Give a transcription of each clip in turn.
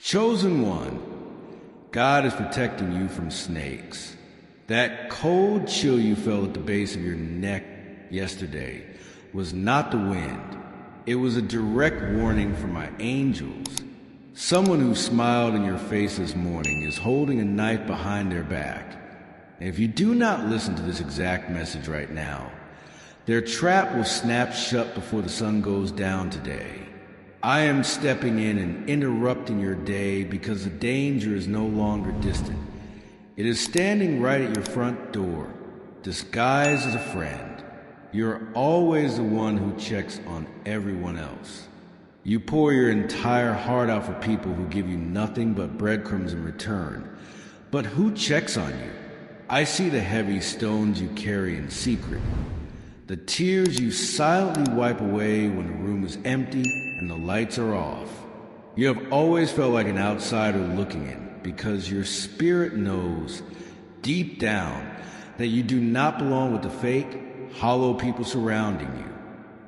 Chosen one, God is protecting you from snakes. That cold chill you felt at the base of your neck yesterday was not the wind. It was a direct warning from my angels. Someone who smiled in your face this morning is holding a knife behind their back. And if you do not listen to this exact message right now, their trap will snap shut before the sun goes down today. I am stepping in and interrupting your day because the danger is no longer distant. It is standing right at your front door, disguised as a friend. You're always the one who checks on everyone else. You pour your entire heart out for people who give you nothing but breadcrumbs in return. But who checks on you? I see the heavy stones you carry in secret. The tears you silently wipe away when the room is empty and the lights are off. You have always felt like an outsider looking in because your spirit knows, deep down, that you do not belong with the fake, hollow people surrounding you.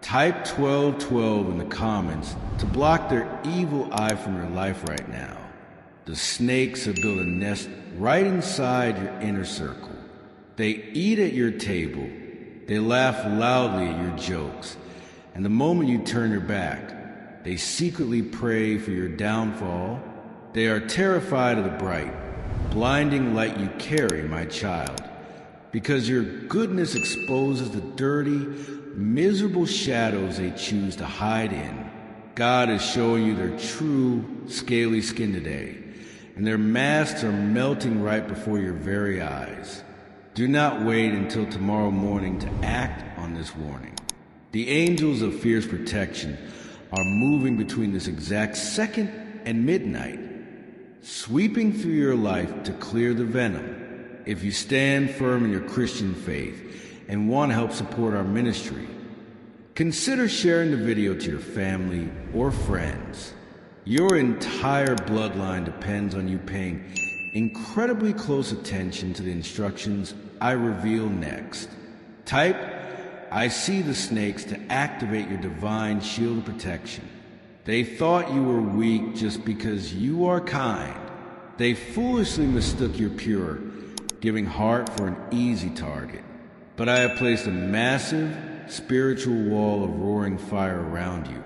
Type 1212 in the comments to block their evil eye from your life right now. The snakes have built a nest right inside your inner circle. They eat at your table. They laugh loudly at your jokes, and the moment you turn your back, they secretly pray for your downfall. They are terrified of the bright, blinding light you carry, my child, because your goodness exposes the dirty, miserable shadows they choose to hide in. God is showing you their true, scaly skin today, and their masks are melting right before your very eyes. Do not wait until tomorrow morning to act on this warning. The angels of fierce protection are moving between this exact second and midnight, sweeping through your life to clear the venom. If you stand firm in your Christian faith and want to help support our ministry, consider sharing the video to your family or friends. Your entire bloodline depends on you paying incredibly close attention to the instructions I reveal next. Type, I see the snakes to activate your divine shield of protection. They thought you were weak just because you are kind. They foolishly mistook your pure, giving heart for an easy target. But I have placed a massive spiritual wall of roaring fire around you,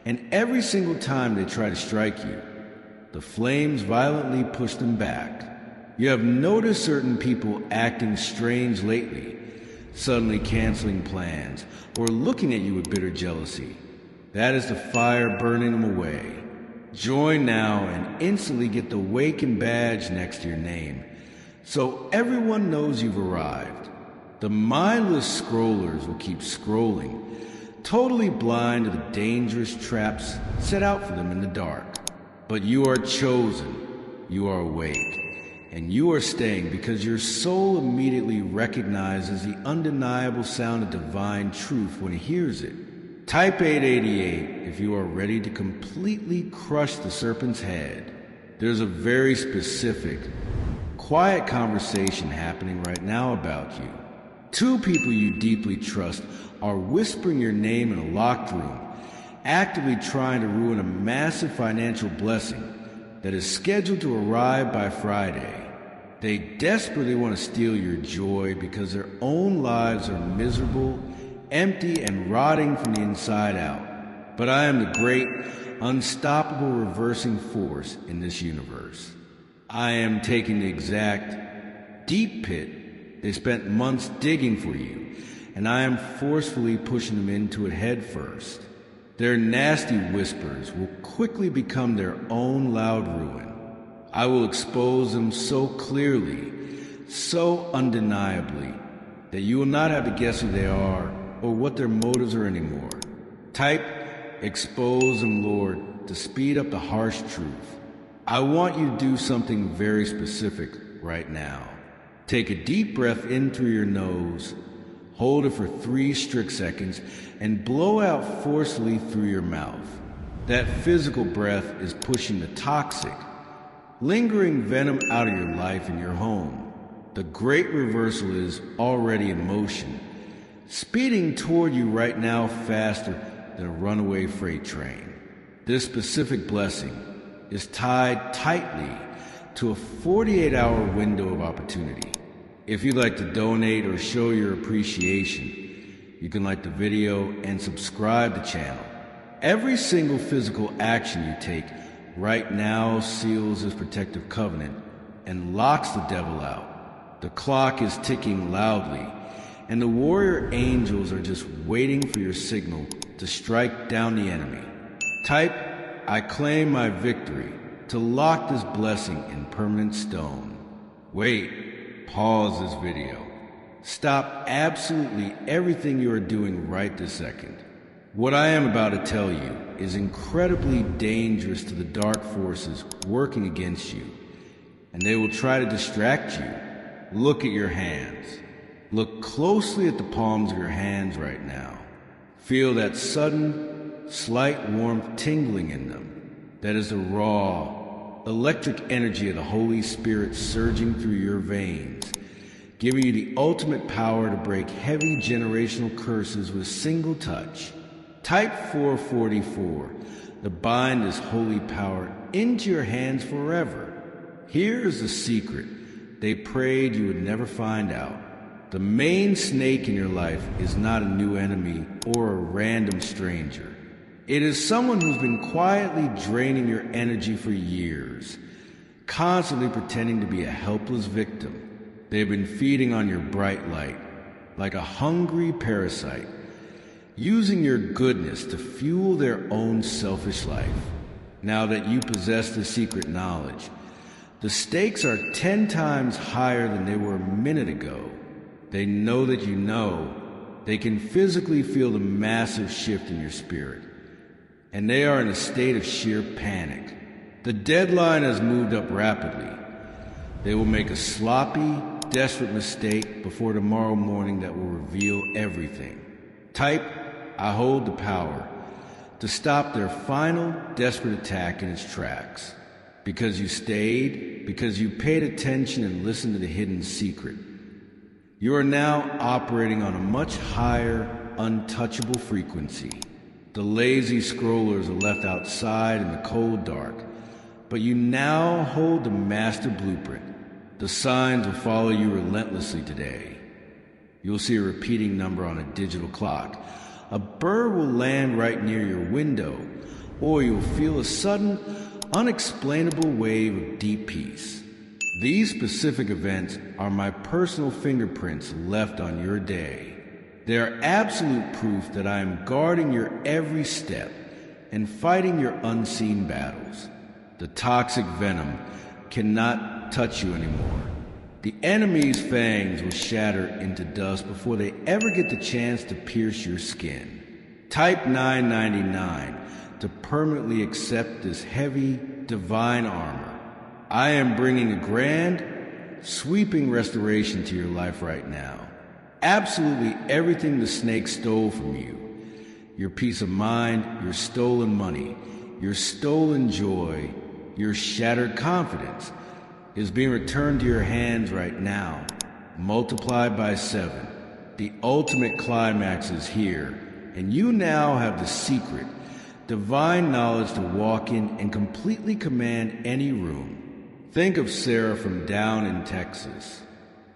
and every single time they try to strike you, the flames violently push them back. You have noticed certain people acting strange lately, suddenly canceling plans, or looking at you with bitter jealousy. That is the fire burning them away. Join now and instantly get the Waken badge next to your name, so everyone knows you've arrived. The mindless scrollers will keep scrolling, totally blind to the dangerous traps set out for them in the dark. But you are chosen, you are awake, and you are staying because your soul immediately recognizes the undeniable sound of divine truth when it hears it. Type 888 if you are ready to completely crush the serpent's head. There's a very specific, quiet conversation happening right now about you. Two people you deeply trust are whispering your name in a locked room, actively trying to ruin a massive financial blessing that is scheduled to arrive by Friday. They desperately want to steal your joy because their own lives are miserable, empty, and rotting from the inside out. But I am the great, unstoppable reversing force in this universe. I am taking the exact deep pit they spent months digging for you, and I am forcefully pushing them into it head first. Their nasty whispers will quickly become their own loud ruin. I will expose them so clearly, so undeniably, that you will not have to guess who they are or what their motives are anymore. Type, expose them, Lord, to speed up the harsh truth. I want you to do something very specific right now. Take a deep breath in through your nose, hold it for 3 strict seconds, and blow out forcefully through your mouth. That physical breath is pushing the toxic, lingering venom out of your life and your home. The great reversal is already in motion, speeding toward you right now faster than a runaway freight train. This specific blessing is tied tightly to a 48-hour window of opportunity. If you'd like to donate or show your appreciation, you can like the video and subscribe to the channel. Every single physical action you take right now seals this protective covenant and locks the devil out. The clock is ticking loudly, and the warrior angels are just waiting for your signal to strike down the enemy. Type, "I claim my victory," to lock this blessing in permanent stone. Wait, pause this video. Stop absolutely everything you are doing right this second. What I am about to tell you is incredibly dangerous to the dark forces working against you, and they will try to distract you. Look at your hands. Look closely at the palms of your hands right now. Feel that sudden, slight warmth tingling in them. That is the raw, electric energy of the Holy Spirit surging through your veins, giving you the ultimate power to break heavy generational curses with a single touch. Type 444 to bind this holy power into your hands forever. Here's the secret they prayed you would never find out. The main snake in your life is not a new enemy or a random stranger. It is someone who's been quietly draining your energy for years, constantly pretending to be a helpless victim. They've been feeding on your bright light, like a hungry parasite, using your goodness to fuel their own selfish life. Now that you possess the secret knowledge, the stakes are 10 times higher than they were a minute ago. They know that you know. They can physically feel the massive shift in your spirit, and they are in a state of sheer panic. The deadline has moved up rapidly. They will make a sloppy, desperate mistake before tomorrow morning that will reveal everything. Type, "I hold the power," to stop their final, desperate attack in its tracks. Because you stayed, because you paid attention and listened to the hidden secret. You are now operating on a much higher, untouchable frequency. The lazy scrollers are left outside in the cold dark, but you now hold the master blueprint. The signs will follow you relentlessly today. You'll see a repeating number on a digital clock. A bird will land right near your window, or you'll feel a sudden, unexplainable wave of deep peace. These specific events are my personal fingerprints left on your day. They are absolute proof that I am guarding your every step and fighting your unseen battles. The toxic venom cannot touch you anymore. The enemy's fangs will shatter into dust before they ever get the chance to pierce your skin. Type 999 to permanently accept this heavy, divine armor. I am bringing a grand, sweeping restoration to your life right now. Absolutely everything the snake stole from you. Your peace of mind, your stolen money, your stolen joy, your shattered confidence is being returned to your hands right now, multiplied by 7. The ultimate climax is here, and you now have the secret, divine knowledge to walk in and completely command any room. Think of Sarah from down in Texas.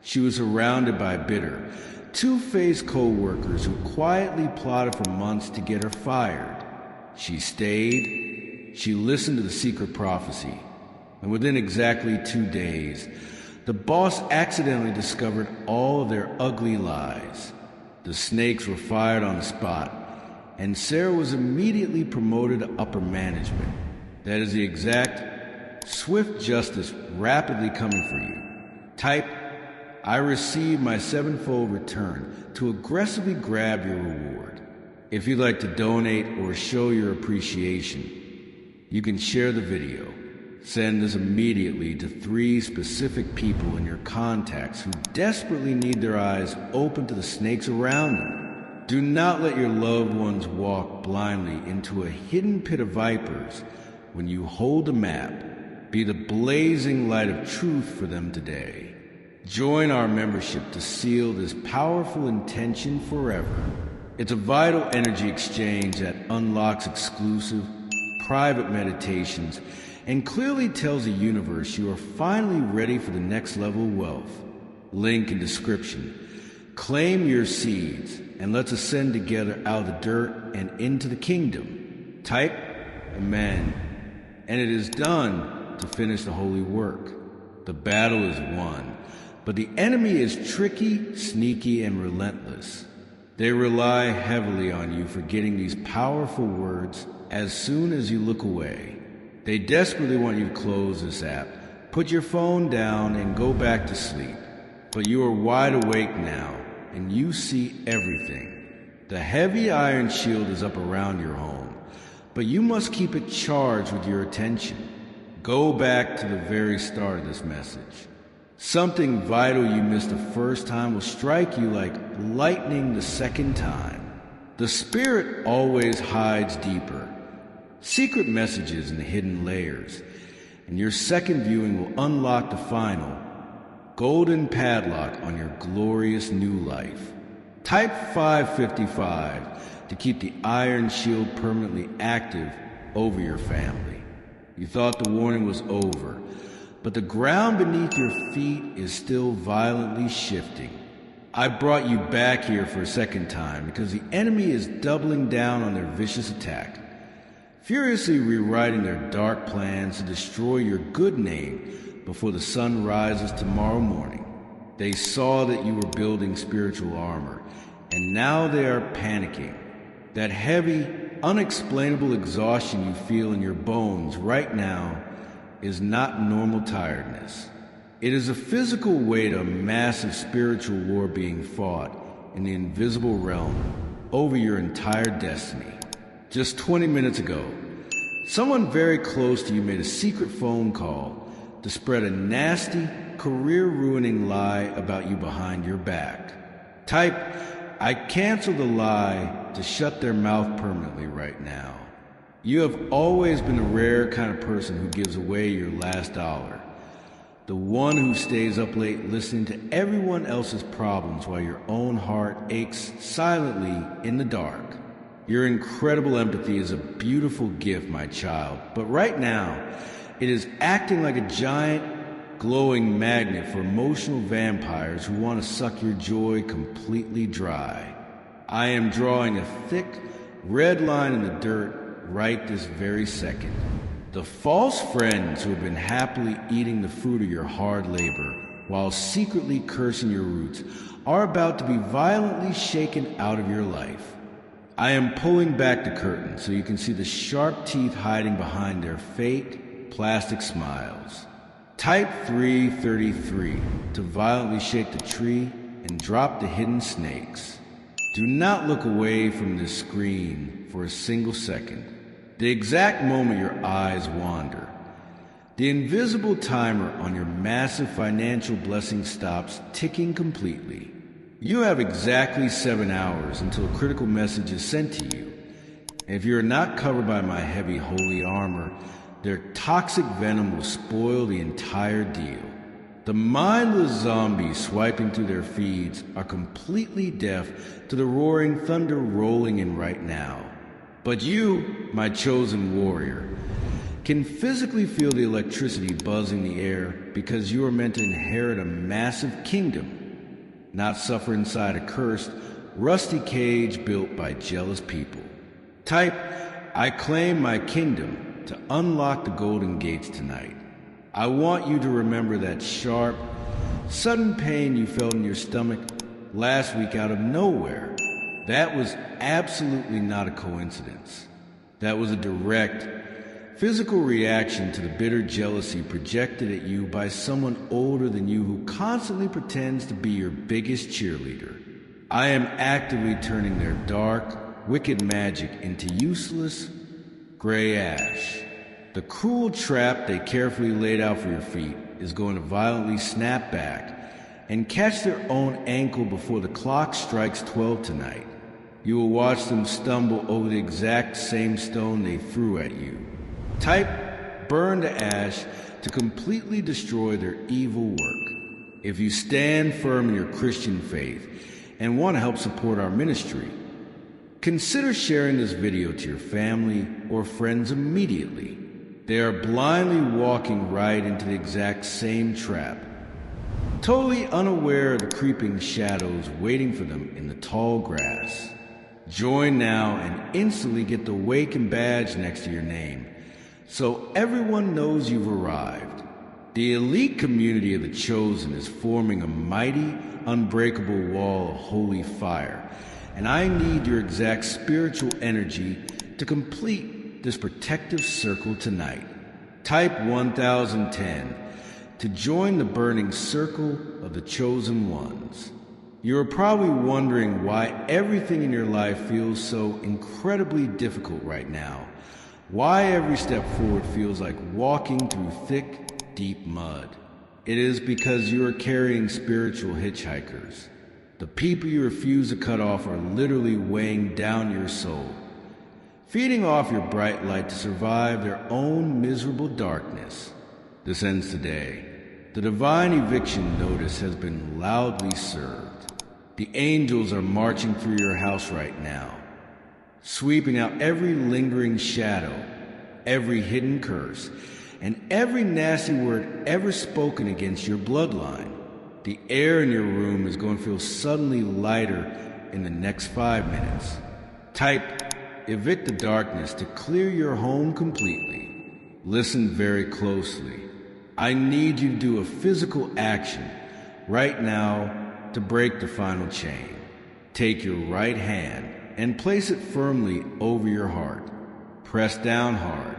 She was surrounded by bitter, two-faced co-workers who quietly plotted for months to get her fired. She stayed, she listened to the secret prophecy, and within exactly 2 days, the boss accidentally discovered all of their ugly lies. The snakes were fired on the spot, and Sarah was immediately promoted to upper management. That is the exact, swift justice rapidly coming for you. Type, "I receive my sevenfold return," to aggressively grab your reward. If you'd like to donate or show your appreciation, you can share the video. Send this immediately to 3 specific people in your contacts who desperately need their eyes open to the snakes around them. Do not let your loved ones walk blindly into a hidden pit of vipers when you hold the map. Be the blazing light of truth for them today. Join our membership to seal this powerful intention forever. It's a vital energy exchange that unlocks exclusive, private meditations and clearly tells the universe you are finally ready for the next level of wealth. Link in description. Claim your seeds, and let's ascend together out of the dirt and into the kingdom. Type Amen. And it is done to finish the holy work. The battle is won, but the enemy is tricky, sneaky, and relentless. They rely heavily on you for getting these powerful words as soon as you look away. They desperately want you to close this app, put your phone down, and go back to sleep. But you are wide awake now, and you see everything. The heavy iron shield is up around your home, but you must keep it charged with your attention. Go back to the very start of this message. Something vital you missed the first time will strike you like lightning the second time. The spirit always hides deeper. Secret messages and hidden layers, and your second viewing will unlock the final golden padlock on your glorious new life. Type 555 to keep the iron shield permanently active over your family. You thought the warning was over, but the ground beneath your feet is still violently shifting. I brought you back here for a second time because the enemy is doubling down on their vicious attack, furiously rewriting their dark plans to destroy your good name before the sun rises tomorrow morning. They saw that you were building spiritual armor, and now they are panicking. That heavy, unexplainable exhaustion you feel in your bones right now is not normal tiredness. It is a physical weight of massive spiritual war being fought in the invisible realm over your entire destiny. Just 20 minutes ago, someone very close to you made a secret phone call to spread a nasty, career-ruining lie about you behind your back. Type, I cancel the lie to shut their mouth permanently right now. You have always been a rare kind of person who gives away your last dollar. The one who stays up late listening to everyone else's problems while your own heart aches silently in the dark. Your incredible empathy is a beautiful gift, my child, but right now, it is acting like a giant, glowing magnet for emotional vampires who want to suck your joy completely dry. I am drawing a thick, red line in the dirt right this very second. The false friends who have been happily eating the fruit of your hard labor while secretly cursing your roots are about to be violently shaken out of your life. I am pulling back the curtain so you can see the sharp teeth hiding behind their fake, plastic smiles. Type 333 to violently shake the tree and drop the hidden snakes. Do not look away from this screen for a single second. The exact moment your eyes wander, the invisible timer on your massive financial blessing stops ticking completely. You have exactly 7 hours until a critical message is sent to you. If you are not covered by my heavy holy armor, their toxic venom will spoil the entire deal. The mindless zombies swiping through their feeds are completely deaf to the roaring thunder rolling in right now. But you, my chosen warrior, can physically feel the electricity buzzing the air because you are meant to inherit a massive kingdom, not suffer inside a cursed, rusty cage built by jealous people. Type, I claim my kingdom to unlock the golden gates tonight. I want you to remember that sharp, sudden pain you felt in your stomach last week out of nowhere. That was absolutely not a coincidence. That was a direct, physical reaction to the bitter jealousy projected at you by someone older than you who constantly pretends to be your biggest cheerleader. I am actively turning their dark, wicked magic into useless, gray ash. The cruel trap they carefully laid out for your feet is going to violently snap back and catch their own ankle before the clock strikes 12 tonight. You will watch them stumble over the exact same stone they threw at you. Type burn to ash to completely destroy their evil work. If you stand firm in your Christian faith and want to help support our ministry, consider sharing this video to your family or friends immediately. They are blindly walking right into the exact same trap, totally unaware of the creeping shadows waiting for them in the tall grass. Join now and instantly get the Awaken badge next to your name, so everyone knows you've arrived. The elite community of the Chosen is forming a mighty, unbreakable wall of holy fire, and I need your exact spiritual energy to complete this protective circle tonight. Type 1010 to join the burning circle of the Chosen Ones. You are probably wondering why everything in your life feels so incredibly difficult right now. Why every step forward feels like walking through thick, deep mud. It is because you are carrying spiritual hitchhikers. The people you refuse to cut off are literally weighing down your soul, feeding off your bright light to survive their own miserable darkness. This ends today. The divine eviction notice has been loudly served. The angels are marching through your house right now, sweeping out every lingering shadow, every hidden curse, and every nasty word ever spoken against your bloodline. The air in your room is going to feel suddenly lighter in the next 5 minutes. Type evict the darkness to clear your home completely. Listen very closely. I need you to do a physical action right now to break the final chain. Take your right hand and place it firmly over your heart. Press down hard.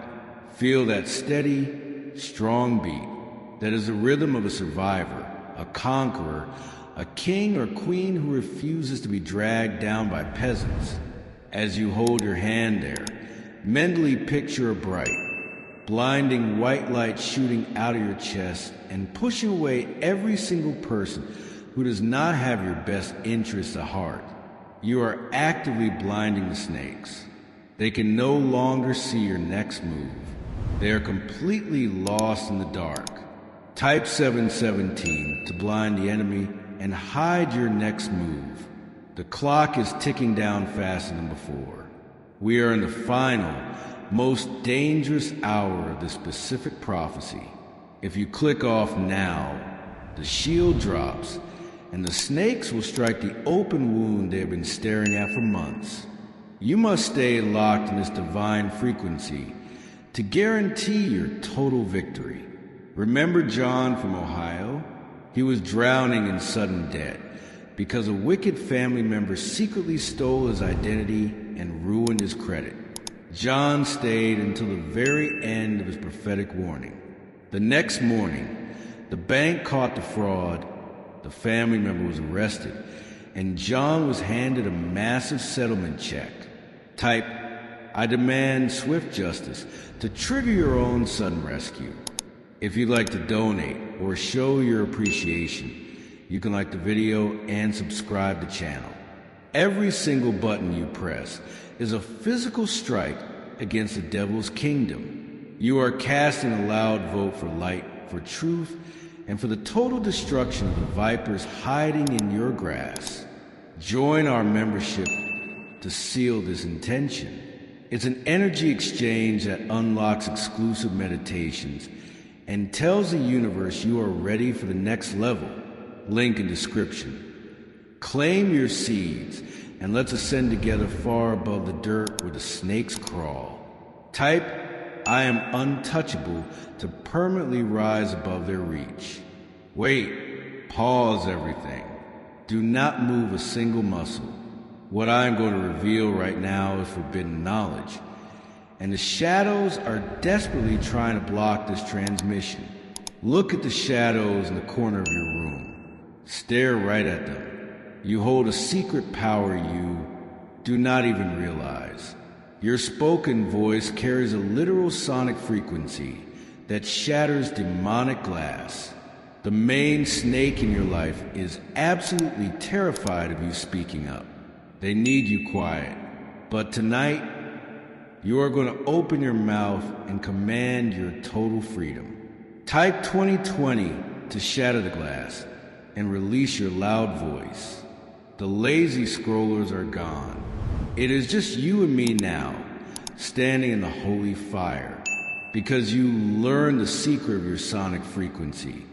Feel that steady, strong beat that is the rhythm of a survivor, a conqueror, a king or queen who refuses to be dragged down by peasants. As you hold your hand there, mentally picture a bright, blinding white light shooting out of your chest and pushing away every single person who does not have your best interests at heart. You are actively blinding the snakes. They can no longer see your next move. They are completely lost in the dark. Type 717 to blind the enemy and hide your next move. The clock is ticking down faster than before. We are in the final, most dangerous hour of this specific prophecy. If you click off now, the shield drops, and the snakes will strike the open wound they have been staring at for months. You must stay locked in this divine frequency to guarantee your total victory. Remember John from Ohio? He was drowning in sudden debt because a wicked family member secretly stole his identity and ruined his credit. John stayed until the very end of his prophetic warning. The next morning, the bank caught the fraud, the family member was arrested, and John was handed a massive settlement check. Type, I demand swift justice to trigger your own sudden rescue. If you'd like to donate or show your appreciation, you can like the video and subscribe to the channel. Every single button you press is a physical strike against the devil's kingdom. You are casting a loud vote for light, for truth, and for the total destruction of the vipers hiding in your grass. Join our membership to seal this intention. It's an energy exchange that unlocks exclusive meditations and tells the universe you are ready for the next level. Link in description. Claim your seeds and let's ascend together far above the dirt where the snakes crawl. Type I am untouchable to permanently rise above their reach. Wait, pause everything. Do not move a single muscle. What I am going to reveal right now is forbidden knowledge, and the shadows are desperately trying to block this transmission. Look at the shadows in the corner of your room. Stare right at them. You hold a secret power you do not even realize. Your spoken voice carries a literal sonic frequency that shatters demonic glass. The main snake in your life is absolutely terrified of you speaking up. They need you quiet. But tonight, you are going to open your mouth and command your total freedom. Type 2020 to shatter the glass and release your loud voice. The lazy scrollers are gone. It is just you and me now, standing in the holy fire. because you learned the secret of your sonic frequency.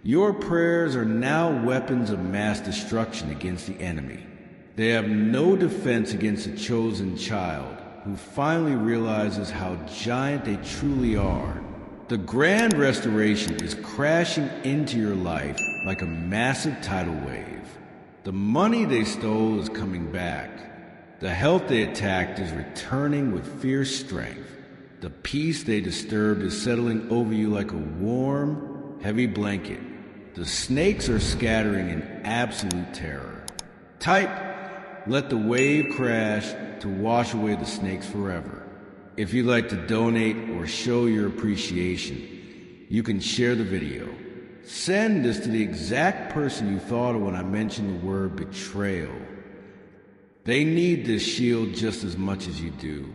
Your prayers are now weapons of mass destruction against the enemy. They have no defense against a chosen child who finally realizes how giant they truly are. The grand restoration is crashing into your life like a massive tidal wave. The money they stole is coming back. The health they attacked is returning with fierce strength. The peace they disturbed is settling over you like a warm, heavy blanket. The snakes are scattering in absolute terror. Type, "Let the wave crash" to wash away the snakes forever. If you'd like to donate or show your appreciation, you can share the video. Send this to the exact person you thought of when I mentioned the word betrayal. They need this shield just as much as you do.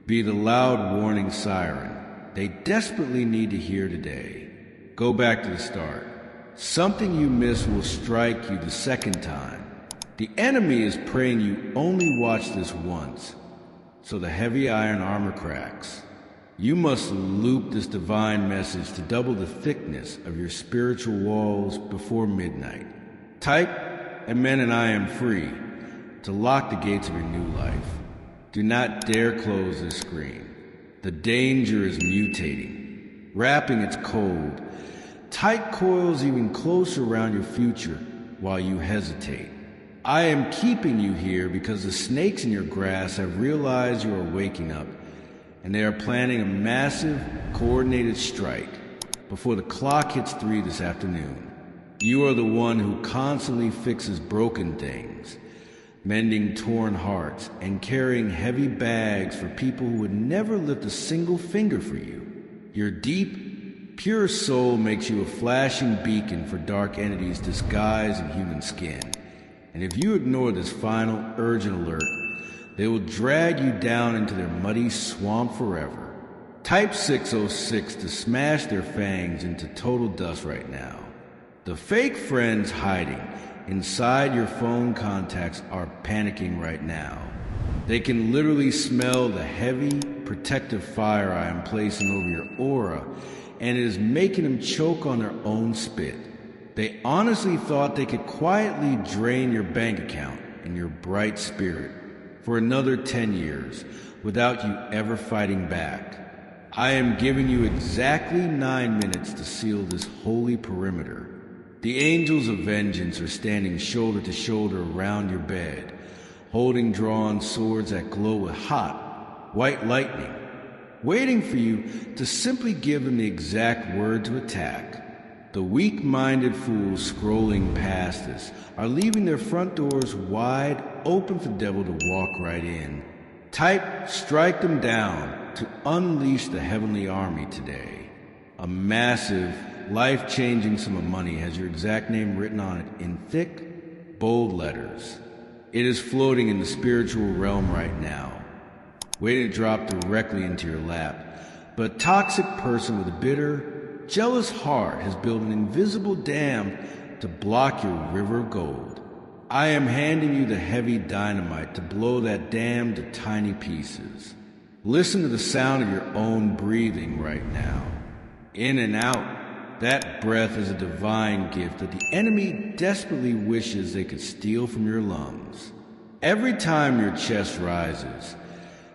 Be the loud warning siren they desperately need to hear today. Go back to the start. Something you missed will strike you the second time. The enemy is praying you only watch this once, so the heavy iron armor cracks. You must loop this divine message to double the thickness of your spiritual walls before midnight. Type, "Amen and I am free," to lock the gates of your new life. Do not dare close this screen. The danger is mutating, wrapping its cold, tight coils even closer around your future while you hesitate. I am keeping you here because the snakes in your grass have realized you are waking up, and they are planning a massive, coordinated strike before the clock hits 3 this afternoon. You are the one who constantly fixes broken things, mending torn hearts, and carrying heavy bags for people who would never lift a single finger for you. Your deep, pure soul makes you a flashing beacon for dark entities disguised in human skin. And if you ignore this final urgent alert, they will drag you down into their muddy swamp forever. Type 606 to smash their fangs into total dust right now. The fake friends hiding inside your phone contacts are panicking right now. They can literally smell the heavy, protective fire I am placing over your aura, and it is making them choke on their own spit. They honestly thought they could quietly drain your bank account and your bright spirit for another 10 years without you ever fighting back. I am giving you exactly 9 minutes to seal this holy perimeter. The angels of vengeance are standing shoulder to shoulder around your bed, holding drawn swords that glow with hot, white lightning, waiting for you to simply give them the exact word to attack. The weak-minded fools scrolling past us are leaving their front doors wide open for the devil to walk right in. Type, "Strike them down" to unleash the heavenly army today. A massive, life-changing sum of money has your exact name written on it in thick, bold letters. It is floating in the spiritual realm right now, waiting to drop directly into your lap. But a toxic person with a bitter, jealous heart has built an invisible dam to block your river of gold. I am handing you the heavy dynamite to blow that dam to tiny pieces. Listen to the sound of your own breathing right now. In and out. That breath is a divine gift that the enemy desperately wishes they could steal from your lungs. Every time your chest rises,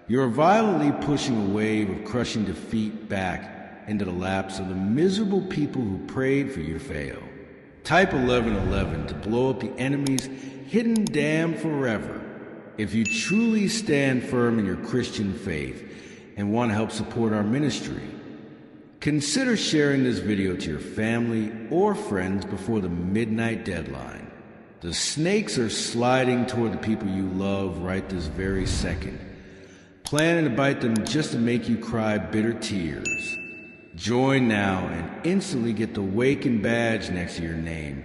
you are violently pushing a wave of crushing defeat back into the laps of the miserable people who prayed for you to fail. Type 1111 to blow up the enemy's hidden dam forever. If you truly stand firm in your Christian faith and want to help support our ministry, consider sharing this video to your family or friends before the midnight deadline. The snakes are sliding toward the people you love right this very second, planning to bite them just to make you cry bitter tears. Join now and instantly get the Waken badge next to your name,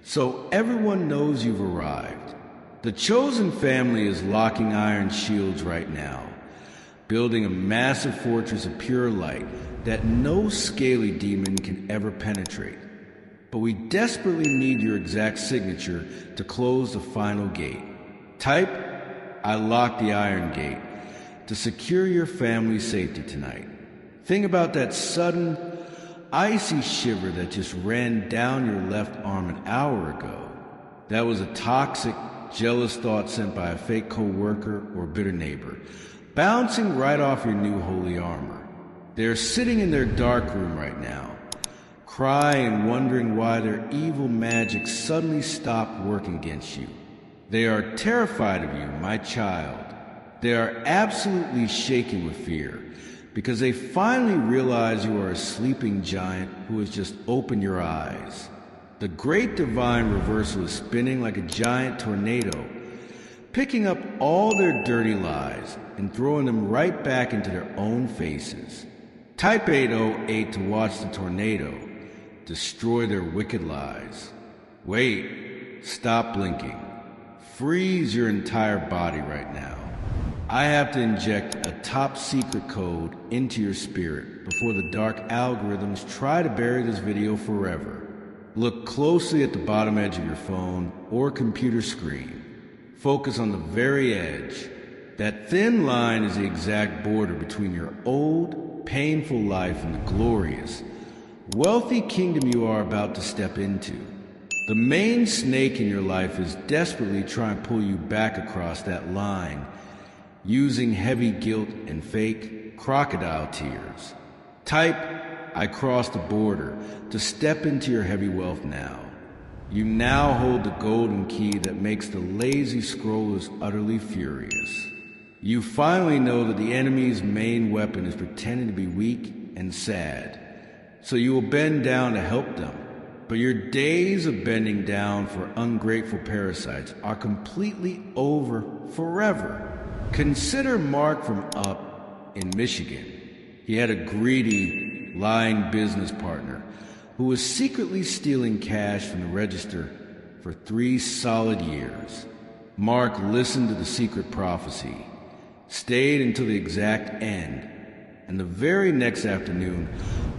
so everyone knows you've arrived. The chosen family is locking iron shields right now, building a massive fortress of pure light that no scaly demon can ever penetrate. But we desperately need your exact signature to close the final gate. Type, "I lock the iron gate," to secure your family's safety tonight. Think about that sudden, icy shiver that just ran down your left arm an hour ago. That was a toxic, jealous thought sent by a fake co-worker or bitter neighbor, bouncing right off your new holy armor. They're sitting in their dark room right now, crying and wondering why their evil magic suddenly stopped working against you. They are terrified of you, my child. They are absolutely shaking with fear, because they finally realize you are a sleeping giant who has just opened your eyes. The great divine reversal is spinning like a giant tornado, picking up all their dirty lies and throwing them right back into their own faces. Type 808 to watch the tornado destroy their wicked lies. Wait, stop blinking. Freeze your entire body right now. I have to inject a top secret code into your spirit before the dark algorithms try to bury this video forever. Look closely at the bottom edge of your phone or computer screen. Focus on the very edge. That thin line is the exact border between your old, painful life and the glorious, wealthy kingdom you are about to step into. The main snake in your life is desperately trying to pull you back across that line, using heavy guilt and fake crocodile tears. Type, I crossed the border, to step into your heavy wealth now. You now hold the golden key that makes the lazy scrollers utterly furious. You finally know that the enemy's main weapon is pretending to be weak and sad, so you will bend down to help them. But your days of bending down for ungrateful parasites are completely over forever. Consider Mark from Up in Michigan. He had a greedy, lying business partner who was secretly stealing cash from the register for 3 solid years. Mark listened to the secret prophecy, stayed until the exact end, and the very next afternoon,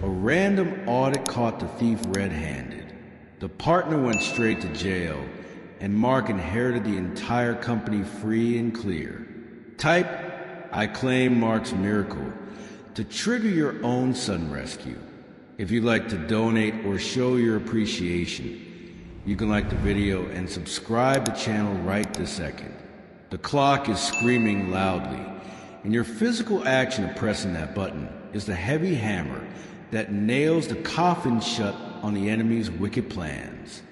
a random audit caught the thief red-handed. The partner went straight to jail, and Mark inherited the entire company free and clear. Type, I claim Mark's miracle, to trigger your own sudden rescue. If you'd like to donate or show your appreciation, you can like the video and subscribe to the channel right this second. The clock is screaming loudly, and your physical action of pressing that button is the heavy hammer that nails the coffin shut on the enemy's wicked plans.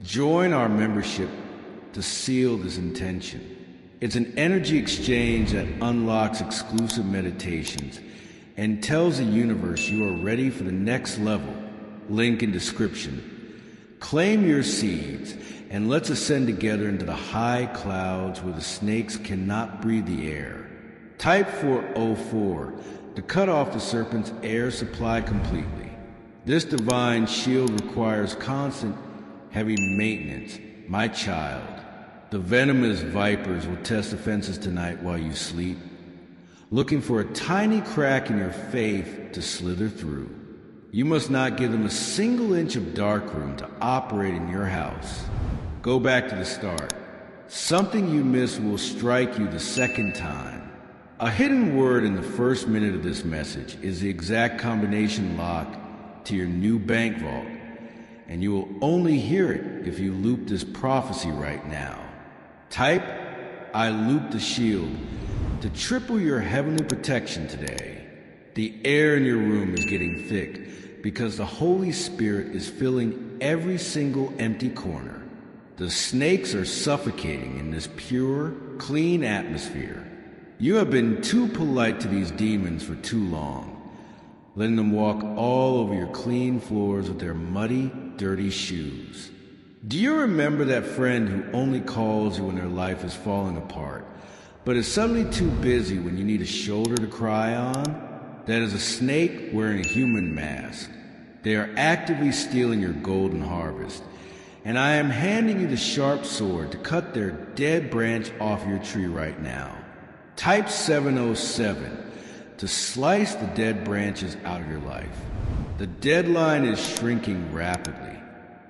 Join our membership to seal this intention. It's an energy exchange that unlocks exclusive meditations and tells the universe you are ready for the next level. Link in description. Claim your seeds and let's ascend together into the high clouds where the snakes cannot breathe the air. Type 404 to cut off the serpent's air supply completely. This divine shield requires constant, heavy maintenance, my child. The venomous vipers will test defenses tonight while you sleep, looking for a tiny crack in your faith to slither through. You must not give them a single inch of darkroom to operate in your house. Go back to the start. Something you missed will strike you the second time. A hidden word in the first minute of this message is the exact combination lock to your new bank vault, and you will only hear it if you loop this prophecy right now. Type, I loop the shield, to triple your heavenly protection today. The air in your room is getting thick because the Holy Spirit is filling every single empty corner. The snakes are suffocating in this pure, clean atmosphere. You have been too polite to these demons for too long, letting them walk all over your clean floors with their muddy, dirty shoes. Do you remember that friend who only calls you when their life is falling apart, but is suddenly too busy when you need a shoulder to cry on? That is a snake wearing a human mask. They are actively stealing your golden harvest, and I am handing you the sharp sword to cut their dead branch off your tree right now. Type 707 to slice the dead branches out of your life. The deadline is shrinking rapidly.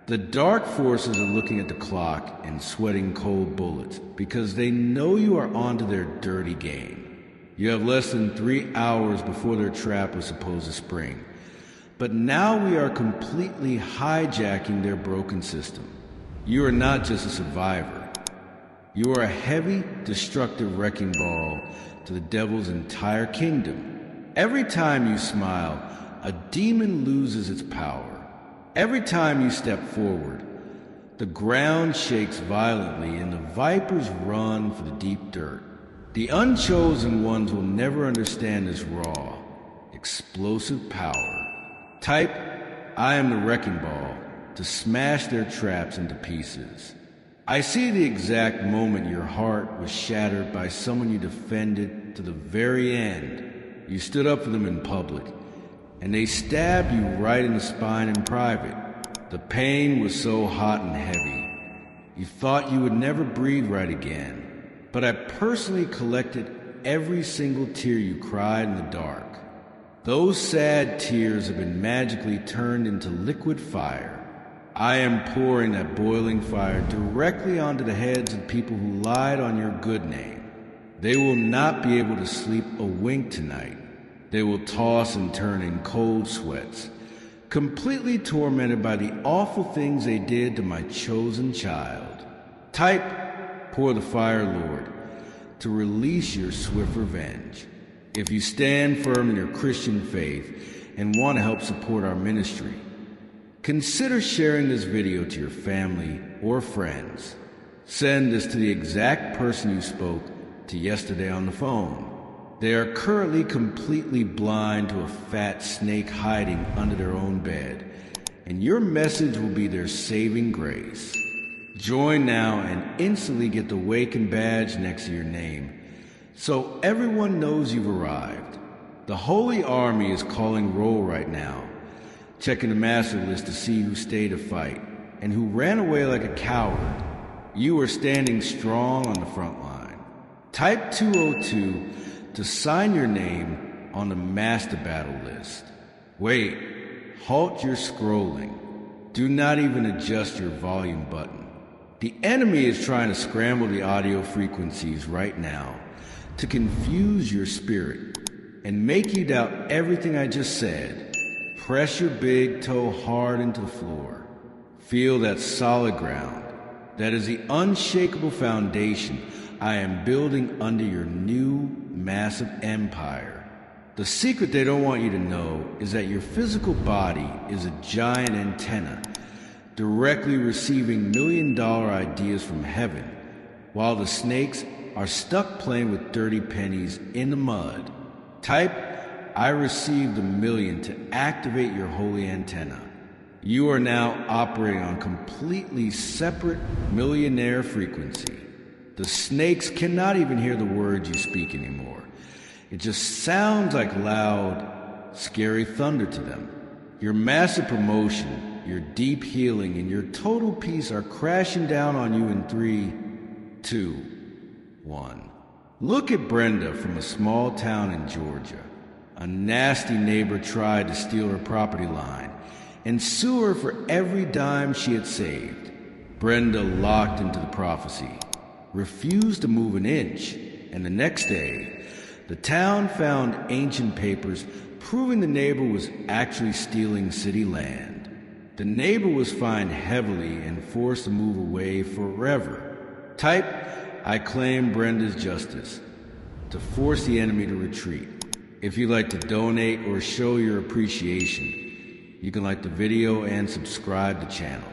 The dark forces are looking at the clock and sweating cold bullets because they know you are onto their dirty game. You have less than 3 hours before their trap was supposed to spring. But now we are completely hijacking their broken system. You are not just a survivor. You are a heavy, destructive wrecking ball to the devil's entire kingdom. Every time you smile, a demon loses its power. Every time you step forward, the ground shakes violently and the vipers run for the deep dirt. The unchosen ones will never understand this raw, explosive power. Type, I am the wrecking ball, to smash their traps into pieces. I see the exact moment your heart was shattered by someone you defended to the very end. You stood up for them in public, and they stabbed you right in the spine in private. The pain was so hot and heavy. You thought you would never breathe right again. But I personally collected every single tear you cried in the dark. Those sad tears have been magically turned into liquid fire. I am pouring that boiling fire directly onto the heads of people who lied on your good name. They will not be able to sleep a wink tonight. They will toss and turn in cold sweats, completely tormented by the awful things they did to my chosen child. Type, pour the fire, Lord, to release your swift revenge. If you stand firm in your Christian faith and want to help support our ministry, consider sharing this video to your family or friends. Send this to the exact person you spoke to yesterday on the phone. They are currently completely blind to a fat snake hiding under their own bed, and your message will be their saving grace. Join now and instantly get the Waken badge next to your name, so everyone knows you've arrived. The Holy Army is calling roll right now, checking the master list to see who stayed to fight and who ran away like a coward. You are standing strong on the front line. Type 202 to sign your name on the master battle list. Wait, halt your scrolling. Do not even adjust your volume button. The enemy is trying to scramble the audio frequencies right now to confuse your spirit and make you doubt everything I just said. Press your big toe hard into the floor. Feel that solid ground. That is the unshakable foundation I am building under your new massive empire. The secret they don't want you to know is that your physical body is a giant antenna directly receiving million-dollar ideas from heaven, while the snakes are stuck playing with dirty pennies in the mud. Type, I received $1 million to activate your holy antenna. You are now operating on completely separate millionaire frequency. The snakes cannot even hear the words you speak anymore. It just sounds like loud, scary thunder to them. Your massive promotion, your deep healing, and your total peace are crashing down on you in 3, 2, 1. Look at Brenda from a small town in Georgia. A nasty neighbor tried to steal her property line and sue her for every dime she had saved. Brenda locked into the prophecy, refused to move an inch, and the next day, the town found ancient papers proving the neighbor was actually stealing city land. The neighbor was fined heavily and forced to move away forever. Type, I claim Brenda's justice, to force the enemy to retreat. If you'd like to donate or show your appreciation, you can like the video and subscribe to the channel.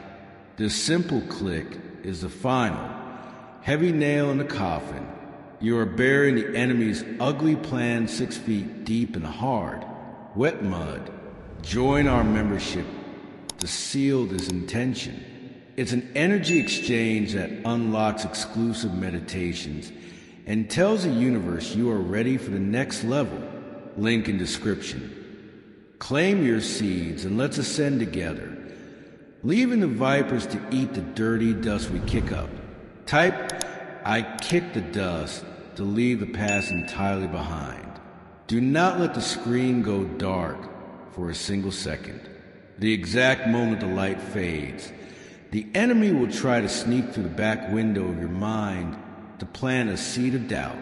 This simple click is the final, heavy nail in the coffin. You are burying the enemy's ugly plan 6 feet deep in hard, wet mud. Join our membership to seal this intention. It's an energy exchange that unlocks exclusive meditations and tells the universe you are ready for the next level. Link in description. Claim your seeds and let's ascend together, leaving the vipers to eat the dirty dust we kick up. Type, I kick the dust to leave the past entirely behind. Do not let the screen go dark for a single second. The exact moment the light fades, the enemy will try to sneak through the back window of your mind to plant a seed of doubt.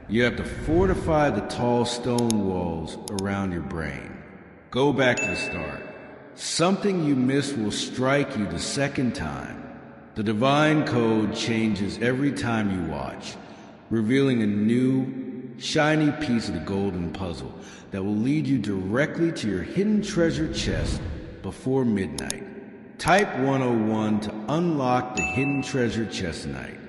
You have to fortify the tall stone walls around your brain. Go back to the start. Something you missed will strike you the second time. The divine code changes every time you watch, revealing a new, shiny piece of the golden puzzle that will lead you directly to your hidden treasure chest before midnight. Type 101 to unlock the hidden treasure chest tonight.